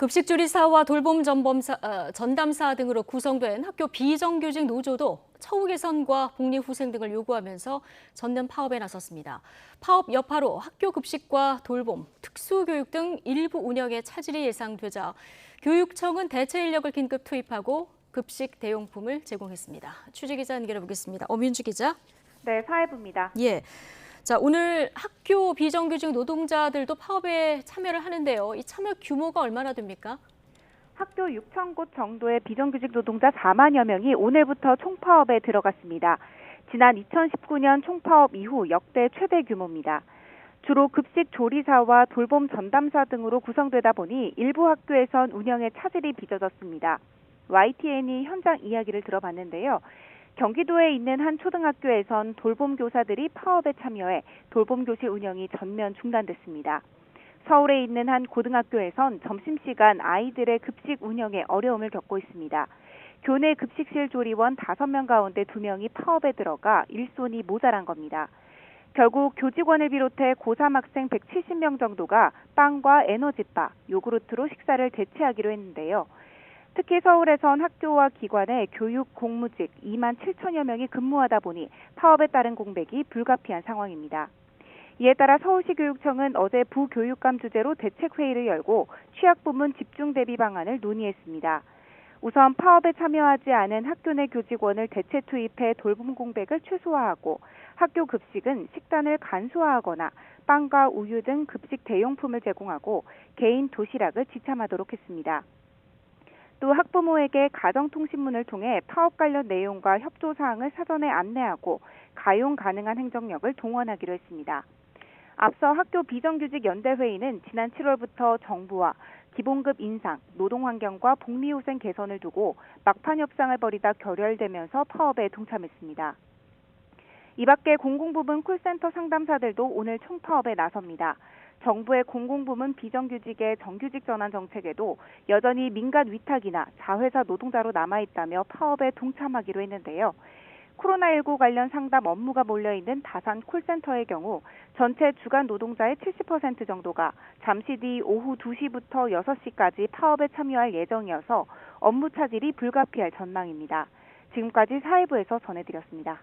급식조리사와 돌봄 전담사 등으로 구성된 학교 비정규직 노조도 처우 개선과 복리후생 등을 요구하면서 전면 파업에 나섰습니다. 파업 여파로 학교 급식과 돌봄, 특수교육 등 일부 운영에 차질이 예상되자 교육청은 대체 인력을 긴급 투입하고 급식 대용품을 제공했습니다. 취재기자 연결해보겠습니다. 엄윤주 기자. 네, 사회부입니다. 예. 자, 오늘 학교 비정규직 노동자들도 파업에 참여를 하는데요. 이 참여 규모가 얼마나 됩니까? 학교 6천 곳 정도의 비정규직 노동자 4만여 명이 오늘부터 총파업에 들어갔습니다. 지난 2019년 총파업 이후 역대 최대 규모입니다. 주로 급식 조리사와 돌봄 전담사 등으로 구성되다 보니 일부 학교에선 운영에 차질이 빚어졌습니다. YTN이 현장 이야기를 들어봤는데요. 경기도에 있는 한 초등학교에선 돌봄 교사들이 파업에 참여해 돌봄 교실 운영이 전면 중단됐습니다. 서울에 있는 한 고등학교에선 점심시간 아이들의 급식 운영에 어려움을 겪고 있습니다. 교내 급식실 조리원 5명 가운데 2명이 파업에 들어가 일손이 모자란 겁니다. 결국 교직원을 비롯해 고3 학생 170명 정도가 빵과 에너지바, 요구르트로 식사를 대체하기로 했는데요. 특히 서울에선 학교와 기관에 교육 공무직 2만 7천여 명이 근무하다 보니 파업에 따른 공백이 불가피한 상황입니다. 이에 따라 서울시 교육청은 어제 부교육감 주재로 대책회의를 열고 취약부문 집중 대비 방안을 논의했습니다. 우선 파업에 참여하지 않은 학교 내 교직원을 대체 투입해 돌봄 공백을 최소화하고 학교 급식은 식단을 간소화하거나 빵과 우유 등 급식 대용품을 제공하고 개인 도시락을 지참하도록 했습니다. 또 학부모에게 가정통신문을 통해 파업 관련 내용과 협조사항을 사전에 안내하고 가용 가능한 행정력을 동원하기로 했습니다. 앞서 학교 비정규직 연대회의는 지난 7월부터 정부와 기본급 인상, 노동환경과 복리후생 개선을 두고 막판 협상을 벌이다 결렬되면서 파업에 동참했습니다. 이 밖에 공공부문 콜센터 상담사들도 오늘 총파업에 나섭니다. 정부의 공공부문 비정규직의 정규직 전환 정책에도 여전히 민간 위탁이나 자회사 노동자로 남아있다며 파업에 동참하기로 했는데요. 코로나19 관련 상담 업무가 몰려있는 다산 콜센터의 경우 전체 주간 노동자의 70% 정도가 잠시 뒤 오후 2시부터 6시까지 파업에 참여할 예정이어서 업무 차질이 불가피할 전망입니다. 지금까지 사회부에서 전해드렸습니다.